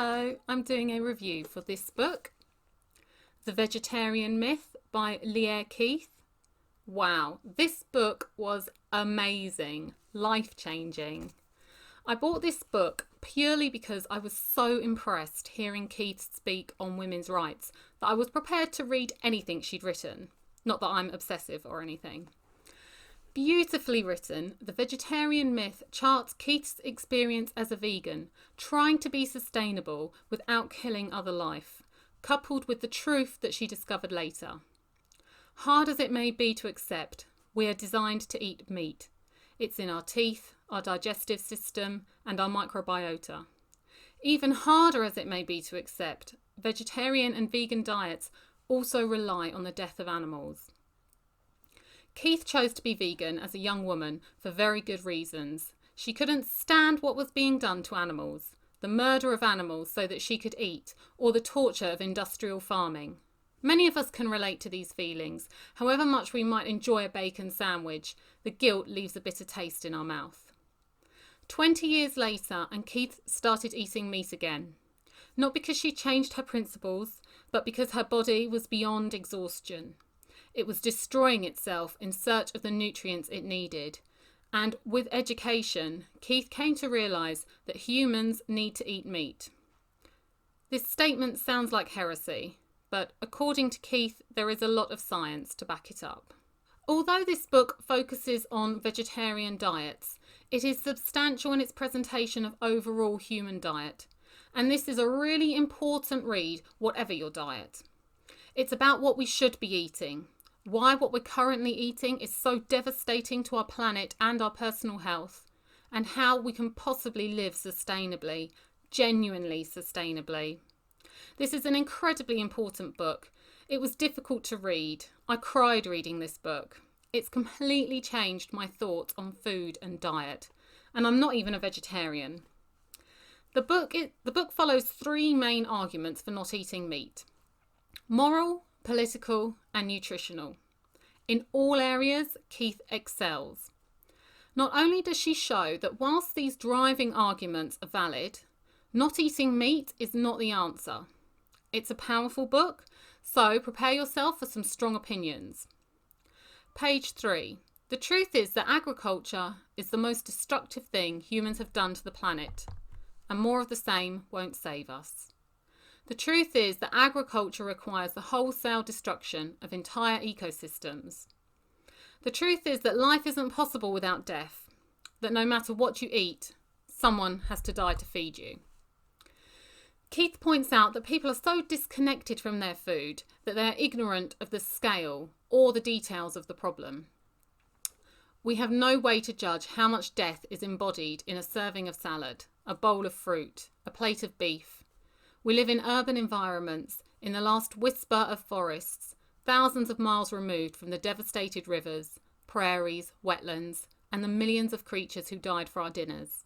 Hello, I'm doing a review for this book, The Vegetarian Myth by Lierre. Wow, this book was amazing, life-changing. I bought this book purely because I was so impressed hearing Keith speak on women's rights that I was prepared to read anything she'd written. Not that I'm obsessive or anything. Beautifully written, The Vegetarian Myth charts Keith's experience as a vegan, trying to be sustainable without killing other life, coupled with the truth that she discovered later. Hard as it may be to accept, we are designed to eat meat. It's in our teeth, our digestive system, and our microbiota. Even harder as it may be to accept, vegetarian and vegan diets also rely on the death of animals. Keith chose to be vegan as a young woman for very good reasons. She couldn't stand what was being done to animals, the murder of animals so that she could eat, or the torture of industrial farming. Many of us can relate to these feelings. However much we might enjoy a bacon sandwich, the guilt leaves a bitter taste in our mouth. 20 years later, and Keith started eating meat again. Not because she changed her principles, but because her body was beyond exhaustion. It was destroying itself in search of the nutrients it needed. And with education, Keith came to realise that humans need to eat meat. This statement sounds like heresy, but according to Keith, there is a lot of science to back it up. Although this book focuses on vegetarian diets, it is substantial in its presentation of overall human diet. And this is a really important read, whatever your diet. It's about what we should be eating, why what we're currently eating is so devastating to our planet and our personal health, and how we can possibly live sustainably, genuinely sustainably. This is an incredibly important book. It was difficult to read. I cried reading this book. It's completely changed my thoughts on food and diet, and I'm not even a vegetarian. The book follows three main arguments for not eating meat: moral, political, and nutritional. In all areas, Keith excels. Not only does she show that whilst these driving arguments are valid, not eating meat is not the answer. It's a powerful book, so prepare yourself for some strong opinions. Page 3. The truth is that agriculture is the most destructive thing humans have done to the planet, and more of the same won't save us. The truth is that agriculture requires the wholesale destruction of entire ecosystems. The truth is that life isn't possible without death, that no matter what you eat, someone has to die to feed you. Keith points out that people are so disconnected from their food that they are ignorant of the scale or the details of the problem. We have no way to judge how much death is embodied in a serving of salad, a bowl of fruit, a plate of beef. We live in urban environments, in the last whisper of forests, thousands of miles removed from the devastated rivers, prairies, wetlands, and the millions of creatures who died for our dinners.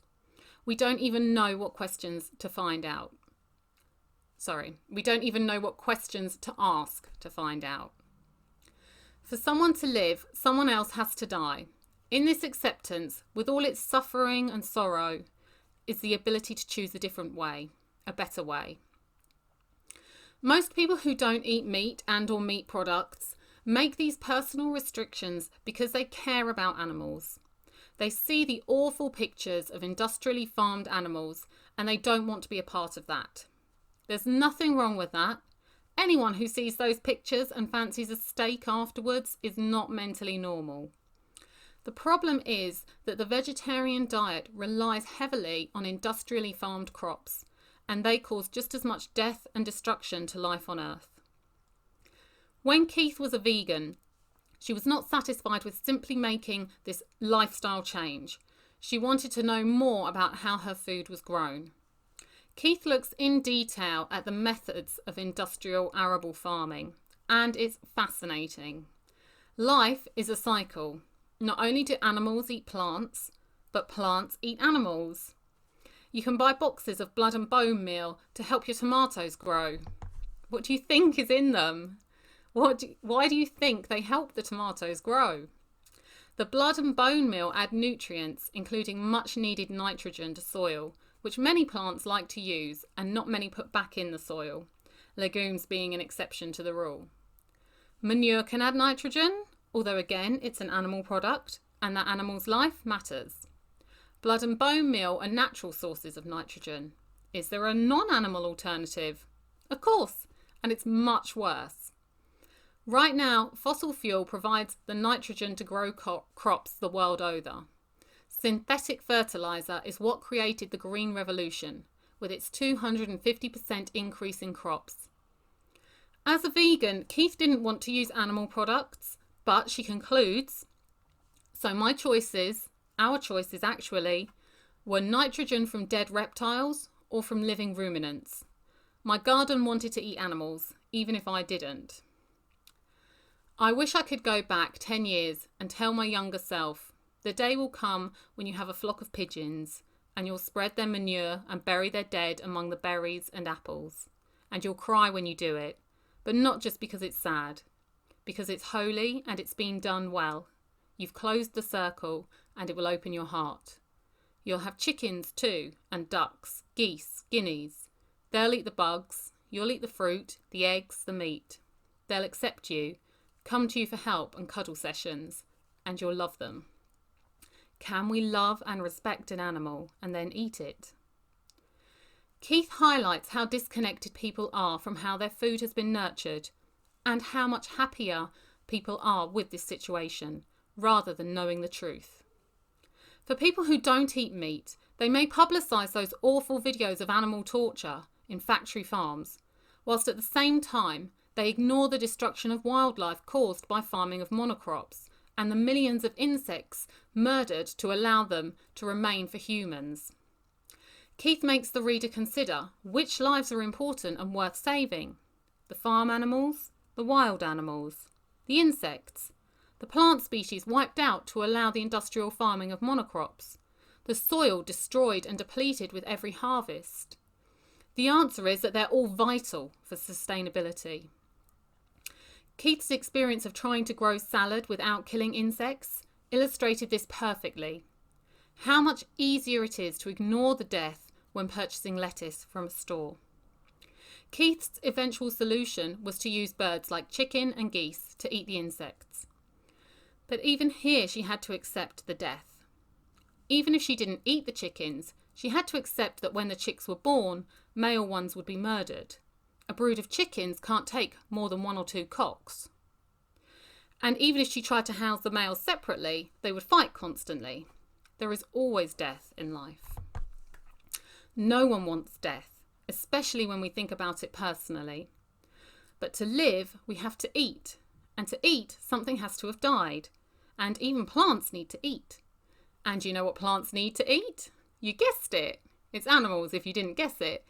We don't even know what questions to find out. We don't even know what questions to ask to find out. For someone to live, someone else has to die. In this acceptance, with all its suffering and sorrow, is the ability to choose a different way, a better way. Most people who don't eat meat and or meat products make these personal restrictions because they care about animals. They see the awful pictures of industrially farmed animals and they don't want to be a part of that. There's nothing wrong with that. Anyone who sees those pictures and fancies a steak afterwards is not mentally normal. The problem is that the vegetarian diet relies heavily on industrially farmed crops, and they cause just as much death and destruction to life on Earth. When Keith was a vegan, she was not satisfied with simply making this lifestyle change. She wanted to know more about how her food was grown. Keith looks in detail at the methods of industrial arable farming, and it's fascinating. Life is a cycle. Not only do animals eat plants, but plants eat animals. You can buy boxes of blood and bone meal to help your tomatoes grow. What do you think is in them? Why do you think they help the tomatoes grow? The blood and bone meal add nutrients, including much needed nitrogen, to soil, which many plants like to use and not many put back in the soil, legumes being an exception to the rule. Manure can add nitrogen, although again it's an animal product and that animal's life matters. Blood and bone meal are natural sources of nitrogen. Is there a non-animal alternative? Of course, and it's much worse. Right now, fossil fuel provides the nitrogen to grow crops the world over. Synthetic fertiliser is what created the Green Revolution, with its 250% increase in crops. As a vegan, Keith didn't want to use animal products, but she concludes, so our choices actually, were nitrogen from dead reptiles or from living ruminants. My garden wanted to eat animals, even if I didn't. I wish I could go back 10 years and tell my younger self, the day will come when you have a flock of pigeons and you'll spread their manure and bury their dead among the berries and apples. And you'll cry when you do it, but not just because it's sad, because it's holy and it's been done well. You've closed the circle and it will open your heart. You'll have chickens too, and ducks, geese, guineas. They'll eat the bugs, you'll eat the fruit, the eggs, the meat. They'll accept you, come to you for help and cuddle sessions, and you'll love them. Can we love and respect an animal and then eat it? Keith highlights how disconnected people are from how their food has been nurtured and how much happier people are with this situation, rather than knowing the truth. For people who don't eat meat, they may publicise those awful videos of animal torture in factory farms, whilst at the same time they ignore the destruction of wildlife caused by farming of monocrops and the millions of insects murdered to allow them to remain for humans. Keith makes the reader consider which lives are important and worth saving: the farm animals, the wild animals, the insects, the plant species wiped out to allow the industrial farming of monocrops, the soil destroyed and depleted with every harvest. The answer is that they're all vital for sustainability. Keith's experience of trying to grow salad without killing insects illustrated this perfectly. How much easier it is to ignore the death when purchasing lettuce from a store. Keith's eventual solution was to use birds like chicken and geese to eat the insects. But even here she had to accept the death. Even if she didn't eat the chickens, she had to accept that when the chicks were born, male ones would be murdered. A brood of chickens can't take more than 1 or 2 cocks. And even if she tried to house the males separately, they would fight constantly. There is always death in life. No one wants death, especially when we think about it personally. But to live, we have to eat. And to eat, something has to have died. And even plants need to eat. And you know what plants need to eat? You guessed it. It's animals if you didn't guess it.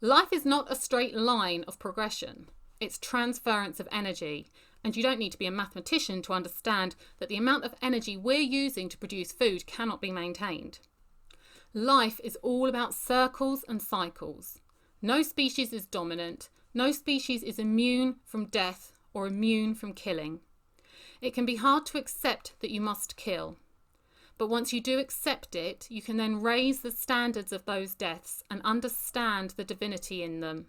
Life is not a straight line of progression. It's transference of energy. And you don't need to be a mathematician to understand that the amount of energy we're using to produce food cannot be maintained. Life is all about circles and cycles. No species is dominant. No species is immune from death or immune from killing. It can be hard to accept that you must kill. But once you do accept it, you can then raise the standards of those deaths and understand the divinity in them,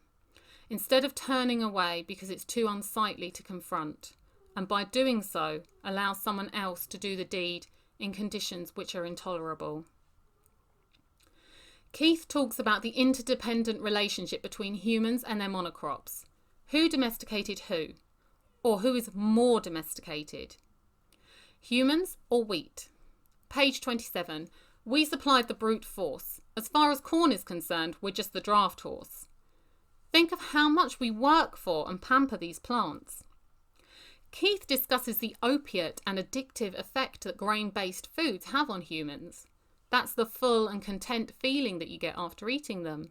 instead of turning away because it's too unsightly to confront, and by doing so, allow someone else to do the deed in conditions which are intolerable. Keith talks about the interdependent relationship between humans and their monocrops. Who domesticated who? Or who is more domesticated? Humans or wheat? Page 27. We supplied the brute force. As far as corn is concerned, we're just the draft horse. Think of how much we work for and pamper these plants. Keith discusses the opiate and addictive effect that grain-based foods have on humans. That's the full and content feeling that you get after eating them.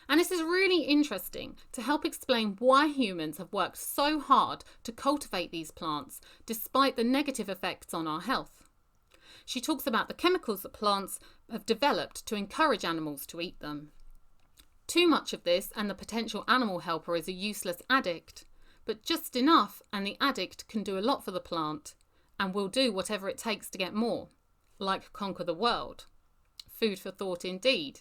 And this is really interesting to help explain why humans have worked so hard to cultivate these plants despite the negative effects on our health. She talks about the chemicals that plants have developed to encourage animals to eat them. Too much of this and the potential animal helper is a useless addict, but just enough and the addict can do a lot for the plant and will do whatever it takes to get more, like conquer the world. Food for thought indeed.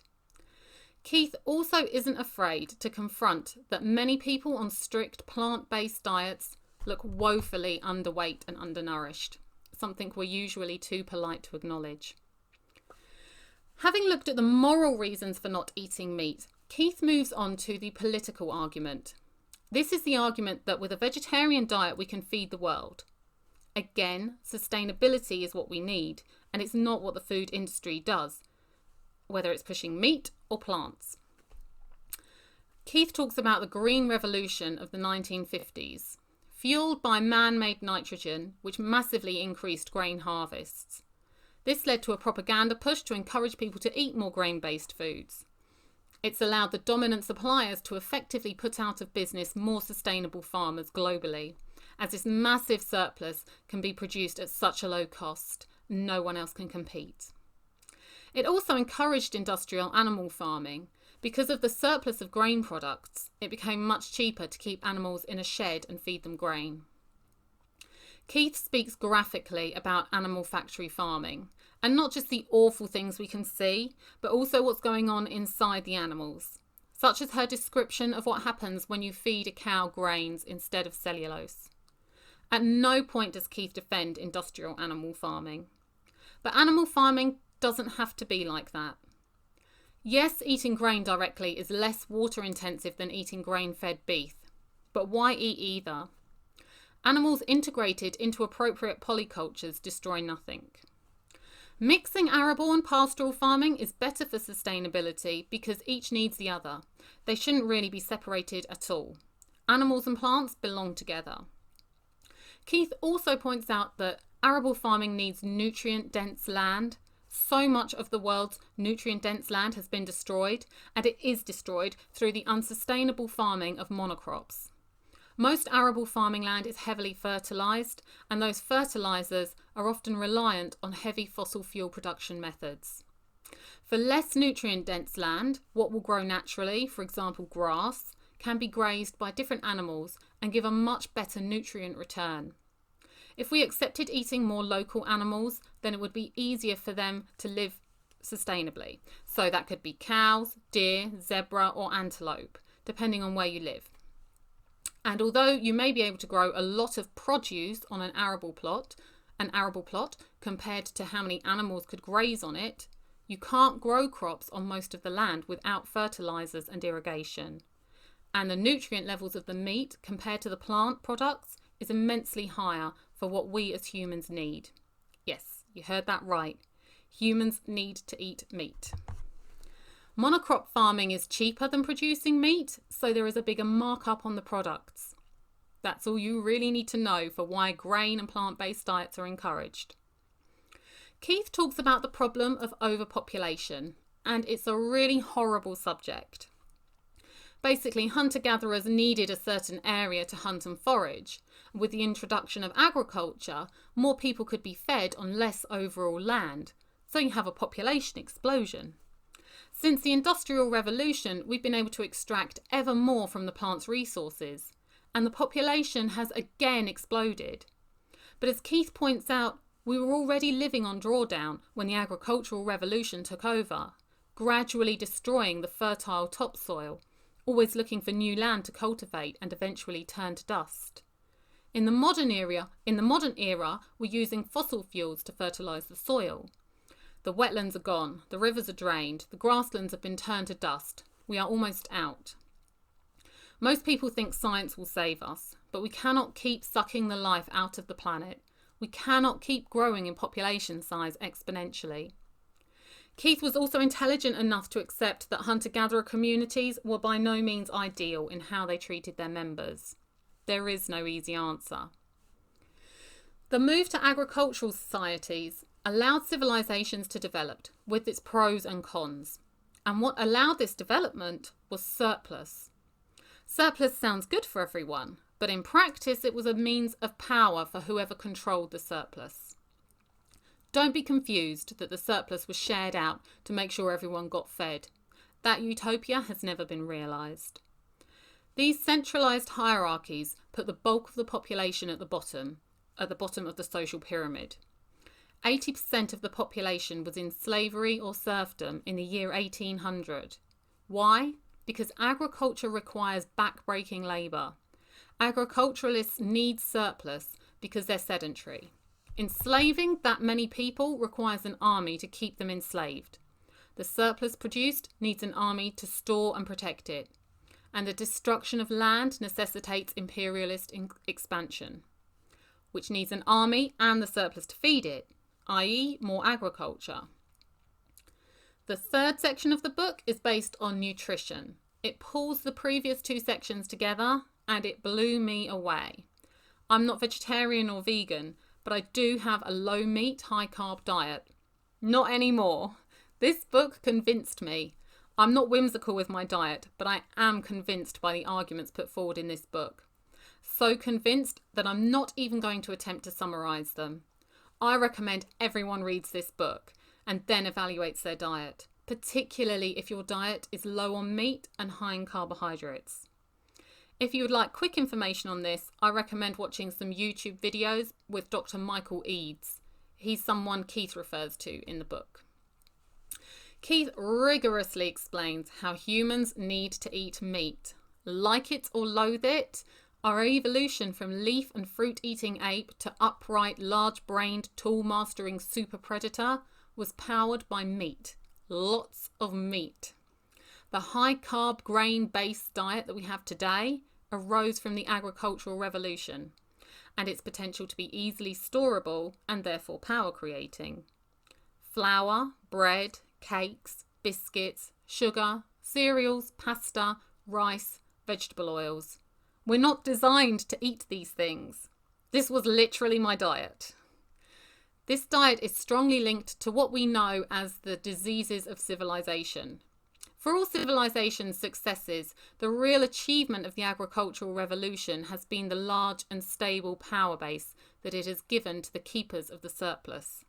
Keith also isn't afraid to confront that many people on strict plant-based diets look woefully underweight and undernourished, something we're usually too polite to acknowledge. Having looked at the moral reasons for not eating meat, Keith moves on to the political argument. This is the argument that with a vegetarian diet we can feed the world. Again, sustainability is what we need, and it's not what the food industry does, whether it's pushing meat or plants. Keith talks about the green revolution of the 1950s, fueled by man-made nitrogen, which massively increased grain harvests. This led to a propaganda push to encourage people to eat more grain-based foods. It's allowed the dominant suppliers to effectively put out of business more sustainable farmers globally, as this massive surplus can be produced at such a low cost, no one else can compete. It also encouraged industrial animal farming. Because of the surplus of grain products, it became much cheaper to keep animals in a shed and feed them grain. Keith speaks graphically about animal factory farming, and not just the awful things we can see, but also what's going on inside the animals, such as her description of what happens when you feed a cow grains instead of cellulose. At no point does Keith defend industrial animal farming. But animal farming doesn't have to be like that. Yes, eating grain directly is less water intensive than eating grain-fed beef, but why eat either? Animals integrated into appropriate polycultures destroy nothing. Mixing arable and pastoral farming is better for sustainability because each needs the other. They shouldn't really be separated at all. Animals and plants belong together. Keith also points out that arable farming needs nutrient-dense land. So much of the world's nutrient-dense land has been destroyed, and it is destroyed through the unsustainable farming of monocrops. Most arable farming land is heavily fertilised, and those fertilisers are often reliant on heavy fossil fuel production methods. For less nutrient-dense land, what will grow naturally, for example grass, can be grazed by different animals and give a much better nutrient return. If we accepted eating more local animals, then it would be easier for them to live sustainably. So that could be cows, deer, zebra or antelope, depending on where you live. And although you may be able to grow a lot of produce on an arable plot compared to how many animals could graze on it, you can't grow crops on most of the land without fertilisers and irrigation. And the nutrient levels of the meat compared to the plant products is immensely higher for what we as humans need. Yes, you heard that right. Humans need to eat meat. Monocrop farming is cheaper than producing meat, so there is a bigger markup on the products. That's all you really need to know for why grain and plant-based diets are encouraged. Keith talks about the problem of overpopulation, and it's a really horrible subject. Basically, hunter-gatherers needed a certain area to hunt and forage. With the introduction of agriculture, more people could be fed on less overall land, so you have a population explosion. Since the Industrial Revolution, we've been able to extract ever more from the plant's resources, and the population has again exploded. But as Keith points out, we were already living on drawdown when the agricultural revolution took over, gradually destroying the fertile topsoil, always looking for new land to cultivate and eventually turn to dust. In the modern era, we're using fossil fuels to fertilise the soil. The wetlands are gone, the rivers are drained, the grasslands have been turned to dust. We are almost out. Most people think science will save us, but we cannot keep sucking the life out of the planet. We cannot keep growing in population size exponentially. Keith was also intelligent enough to accept that hunter-gatherer communities were by no means ideal in how they treated their members. There is no easy answer. The move to agricultural societies allowed civilizations to develop, with its pros and cons. And what allowed this development was surplus. Surplus sounds good for everyone, but in practice it was a means of power for whoever controlled the surplus. Don't be confused that the surplus was shared out to make sure everyone got fed. That utopia has never been realised. These centralised hierarchies put the bulk of the population at the bottom of the social pyramid. 80% of the population was in slavery or serfdom in the year 1800. Why? Because agriculture requires back-breaking labour. Agriculturalists need surplus because they're sedentary. Enslaving that many people requires an army to keep them enslaved. The surplus produced needs an army to store and protect it. And the destruction of land necessitates imperialist expansion, which needs an army and the surplus to feed it, i.e. more agriculture. The third section of the book is based on nutrition. It pulls the previous two sections together and it blew me away. I'm not vegetarian or vegan, but I do have a low meat, high carb diet. Not anymore. This book convinced me. I'm not whimsical with my diet, but I am convinced by the arguments put forward in this book. So convinced that I'm not even going to attempt to summarise them. I recommend everyone reads this book and then evaluates their diet, particularly if your diet is low on meat and high in carbohydrates. If you would like quick information on this, I recommend watching some YouTube videos with Dr Michael Eades. He's someone Keith refers to in the book. Keith rigorously explains how humans need to eat meat. Like it or loathe it, our evolution from leaf and fruit-eating ape to upright, large-brained, tool-mastering super predator was powered by meat. Lots of meat. The high-carb, grain-based diet that we have today arose from the agricultural revolution and its potential to be easily storable and therefore power-creating. Flour, bread, cakes, biscuits, sugar, cereals, pasta, rice, vegetable oils. We're not designed to eat these things. This was literally my diet. This diet is strongly linked to what we know as the diseases of civilization. For all civilization's successes, the real achievement of the agricultural revolution has been the large and stable power base that it has given to the keepers of the surplus.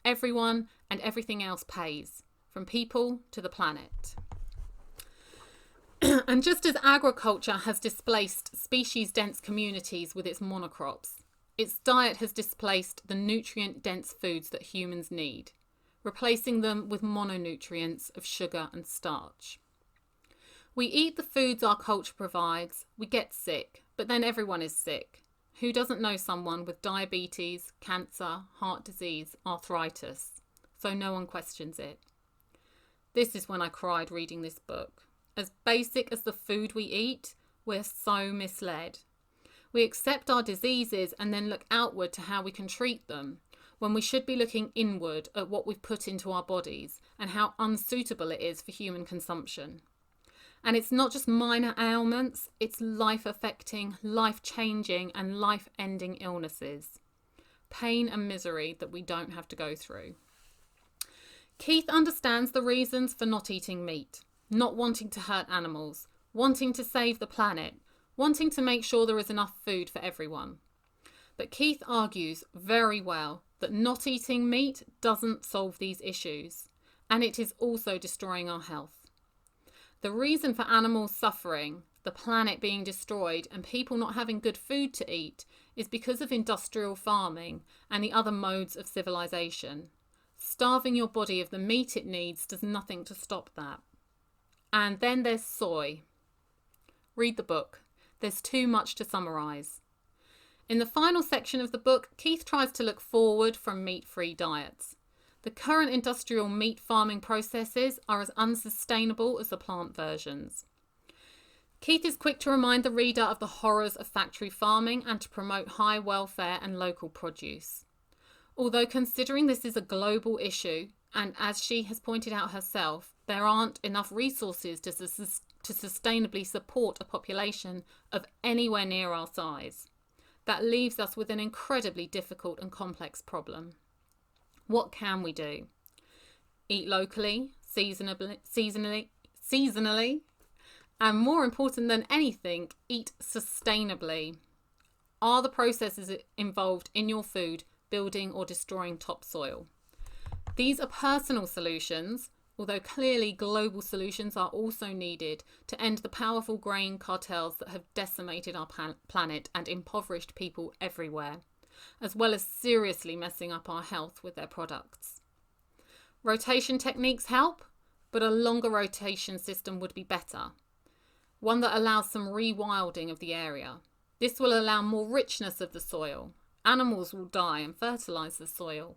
Everyone and everything else pays, from people to the planet. And just as agriculture has displaced species-dense communities with its monocrops, its diet has displaced the nutrient-dense foods that humans need, replacing them with mononutrients of sugar and starch. We eat the foods our culture provides, we get sick, but then everyone is sick. Who doesn't know someone with diabetes, cancer, heart disease, arthritis? So no one questions it. This is when I cried reading this book. As basic as the food we eat, we're so misled. We accept our diseases and then look outward to how we can treat them, when we should be looking inward at what we've put into our bodies and how unsuitable it is for human consumption. And it's not just minor ailments, it's life-affecting, life-changing and life-ending illnesses. Pain and misery that we don't have to go through. Keith understands the reasons for not eating meat. Not wanting to hurt animals, wanting to save the planet, wanting to make sure there is enough food for everyone. But Keith argues very well that not eating meat doesn't solve these issues, and it is also destroying our health. The reason for animals suffering, the planet being destroyed, and people not having good food to eat is because of industrial farming and the other modes of civilization. Starving your body of the meat it needs does nothing to stop that. And then there's soy. Read the book. There's too much to summarise. In the final section of the book, Keith tries to look forward from meat-free diets. The current industrial meat farming processes are as unsustainable as the plant versions. Keith is quick to remind the reader of the horrors of factory farming and to promote high welfare and local produce. Although considering this is a global issue, and as she has pointed out herself, there aren't enough resources to sustainably support a population of anywhere near our size. That leaves us with an incredibly difficult and complex problem. What can we do? Eat locally, seasonally, and more important than anything, eat sustainably. Are the processes involved in your food building or destroying topsoil? These are personal solutions, although clearly global solutions are also needed to end the powerful grain cartels that have decimated our planet and impoverished people everywhere, as well as seriously messing up our health with their products. Rotation techniques help, but a longer rotation system would be better. One that allows some rewilding of the area. This will allow more richness of the soil. Animals will die and fertilise the soil.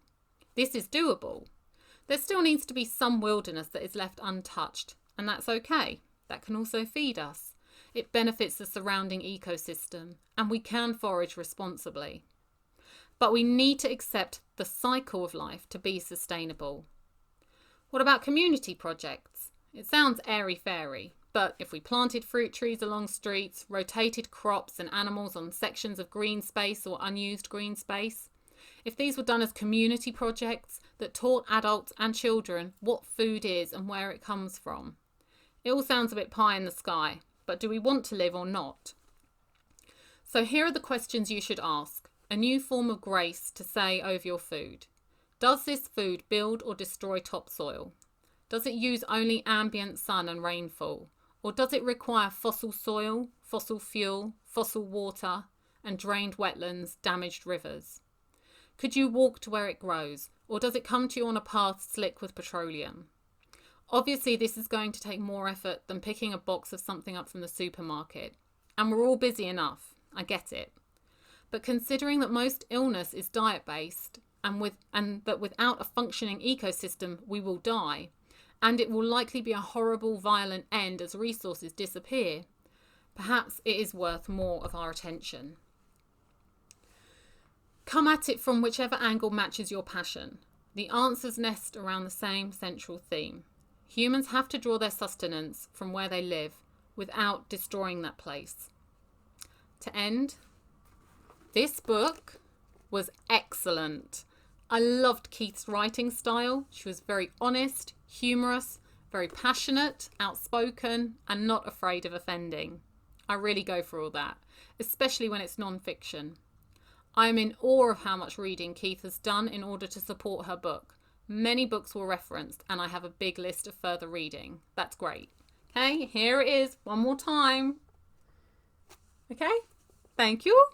This is doable. There still needs to be some wilderness that is left untouched, and that's okay. That can also feed us. It benefits the surrounding ecosystem, and we can forage responsibly. But we need to accept the cycle of life to be sustainable. What about community projects? It sounds airy-fairy, but if we planted fruit trees along streets, rotated crops and animals on sections of green space or unused green space, if these were done as community projects that taught adults and children what food is and where it comes from, it all sounds a bit pie in the sky, but do we want to live or not? So here are the questions you should ask. A new form of grace to say over your food. Does this food build or destroy topsoil? Does it use only ambient sun and rainfall? Or does it require fossil soil, fossil fuel, fossil water, and drained wetlands, damaged rivers? Could you walk to where it grows, or does it come to you on a path slick with petroleum? Obviously, this is going to take more effort than picking a box of something up from the supermarket. And we're all busy enough, I get it. But considering that most illness is diet-based, and that without a functioning ecosystem we will die, and it will likely be a horrible, violent end as resources disappear, perhaps it is worth more of our attention. Come at it from whichever angle matches your passion. The answers nest around the same central theme. Humans have to draw their sustenance from where they live without destroying that place. To end, this book was excellent. I loved Keith's writing style. She was very honest, humorous, very passionate, outspoken, and not afraid of offending. I really go for all that, especially when it's non-fiction. I am in awe of how much reading Keith has done in order to support her book. Many books were referenced, and I have a big list of further reading. That's great. Okay, here it is, one more time. Okay, thank you.